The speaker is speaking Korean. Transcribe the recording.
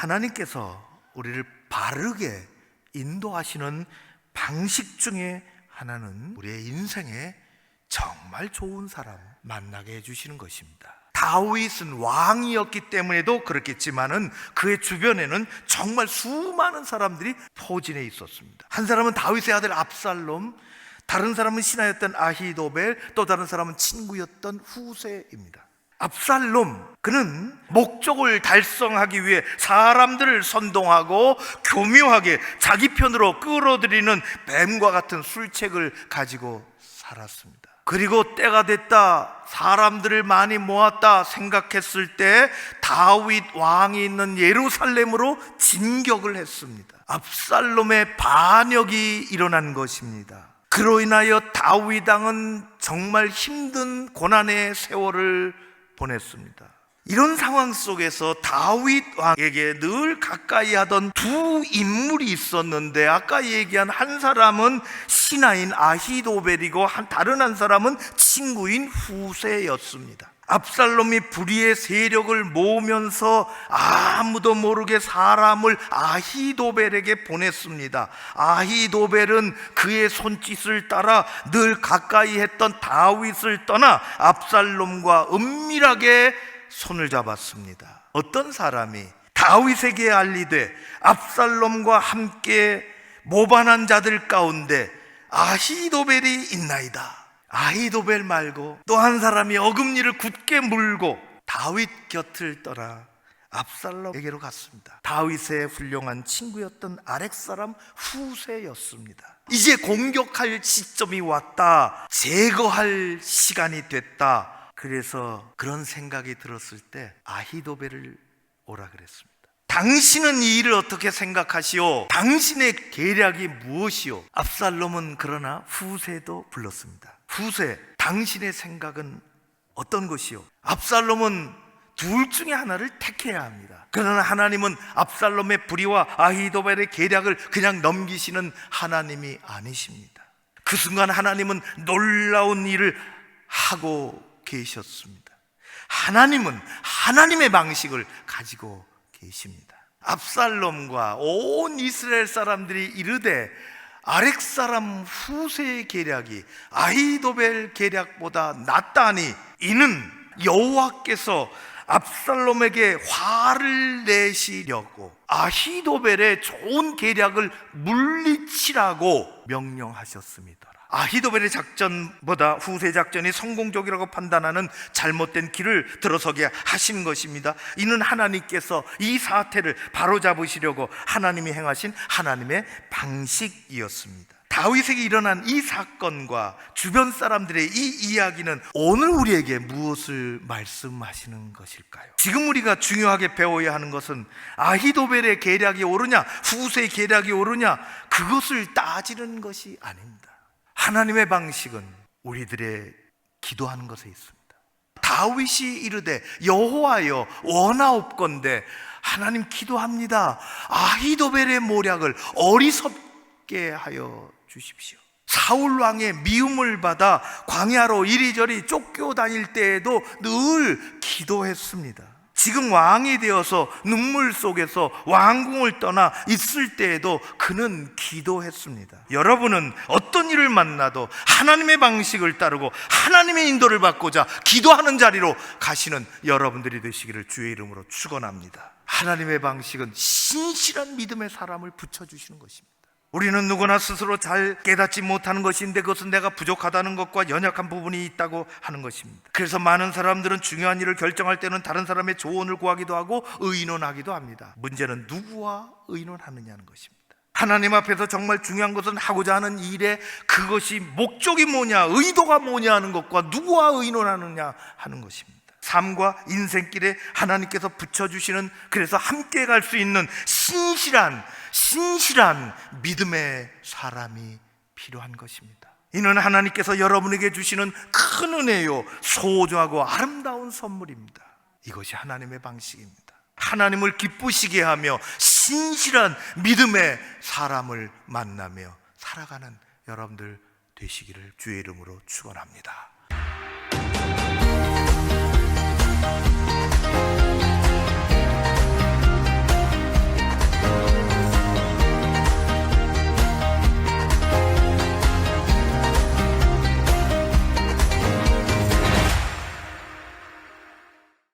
하나님께서 우리를 바르게 인도하시는 방식 중에 하나는 우리의 인생에 정말 좋은 사람 만나게 해주시는 것입니다. 다윗은 왕이었기 때문에도 그렇겠지만은 그의 주변에는 정말 수많은 사람들이 포진해 있었습니다. 한 사람은 다윗의 아들 압살롬, 다른 사람은 신하였던 아히도벨, 또 다른 사람은 친구였던 후세입니다. 압살롬, 그는 목적을 달성하기 위해 사람들을 선동하고 교묘하게 자기 편으로 끌어들이는 뱀과 같은 술책을 가지고 살았습니다. 그리고 때가 됐다, 사람들을 많이 모았다 생각했을 때 다윗 왕이 있는 예루살렘으로 진격을 했습니다. 압살롬의 반역이 일어난 것입니다. 그로 인하여 다윗 왕은 정말 힘든 고난의 세월을 보냈습니다. 이런 상황 속에서 다윗 왕에게 늘 가까이 하던 두 인물이 있었는데, 아까 얘기한 한 사람은 신하인 아히도벨이고 다른 한 사람은 친구인 후세였습니다. 압살롬이 불의의 세력을 모으면서 아무도 모르게 사람을 아히도벨에게 보냈습니다. 아히도벨은 그의 손짓을 따라 늘 가까이 했던 다윗을 떠나 압살롬과 은밀하게 손을 잡았습니다. 어떤 사람이 다윗에게 알리되 압살롬과 함께 모반한 자들 가운데 아히도벨이 있나이다. 아히도벨 말고 또 한 사람이 어금니를 굳게 물고 다윗 곁을 떠나 압살롬에게로 갔습니다. 다윗의 훌륭한 친구였던 아랫사람 후세였습니다. 이제 공격할 시점이 왔다, 제거할 시간이 됐다. 그래서 그런 생각이 들었을 때 아히도벨을 오라 그랬습니다. 당신은 이 일을 어떻게 생각하시오? 당신의 계략이 무엇이오? 압살롬은 그러나 후세도 불렀습니다. 후세, 당신의 생각은 어떤 것이오? 압살롬은 둘 중에 하나를 택해야 합니다. 그러나 하나님은 압살롬의 불의와 아히도벨의 계략을 그냥 넘기시는 하나님이 아니십니다. 그 순간 하나님은 놀라운 일을 하고 계셨습니다. 하나님은 하나님의 방식을 가지고 계십니다. 압살롬과 온 이스라엘 사람들이 이르되 아렉사람 후세의 계략이 아히도벨 계략보다 낫다니, 이는 여호와께서 압살롬에게 화를 내시려고 아히도벨의 좋은 계략을 물리치라고 명령하셨습니다. 아히도벨의 작전보다 후세 작전이 성공적이라고 판단하는 잘못된 길을 들어서게 하신 것입니다. 이는 하나님께서 이 사태를 바로잡으시려고 하나님이 행하신 하나님의 방식이었습니다. 다윗에게 일어난 이 사건과 주변 사람들의 이 이야기는 오늘 우리에게 무엇을 말씀하시는 것일까요? 지금 우리가 중요하게 배워야 하는 것은 아히도벨의 계략이 옳으냐, 후세의 계략이 옳으냐, 그것을 따지는 것이 아닙니다. 하나님의 방식은 우리들의 기도하는 것에 있습니다. 다윗이 이르되 여호와여 원하옵건대, 하나님 기도합니다. 아히도벨의 모략을 어리석게 하여 주십시오. 사울 왕의 미움을 받아 광야로 이리저리 쫓겨다닐 때에도 늘 기도했습니다. 지금 왕이 되어서 눈물 속에서 왕궁을 떠나 있을 때에도 그는 기도했습니다. 여러분은 어떤 일을 만나도 하나님의 방식을 따르고 하나님의 인도를 받고자 기도하는 자리로 가시는 여러분들이 되시기를 주의 이름으로 축원합니다. 하나님의 방식은 신실한 믿음의 사람을 붙여주시는 것입니다. 우리는 누구나 스스로 잘 깨닫지 못하는 것인데 그것은 내가 부족하다는 것과 연약한 부분이 있다고 하는 것입니다. 그래서 많은 사람들은 중요한 일을 결정할 때는 다른 사람의 조언을 구하기도 하고 의논하기도 합니다. 문제는 누구와 의논하느냐는 것입니다. 하나님 앞에서 정말 중요한 것은 하고자 하는 일에 그것이 목적이 뭐냐, 의도가 뭐냐 하는 것과 누구와 의논하느냐 하는 것입니다. 삶과 인생길에 하나님께서 붙여주시는, 그래서 함께 갈 수 있는 신실한 믿음의 사람이 필요한 것입니다. 이는 하나님께서 여러분에게 주시는 큰 은혜요, 소중하고 아름다운 선물입니다. 이것이 하나님의 방식입니다. 하나님을 기쁘시게 하며 신실한 믿음의 사람을 만나며 살아가는 여러분들 되시기를 주의 이름으로 축원합니다.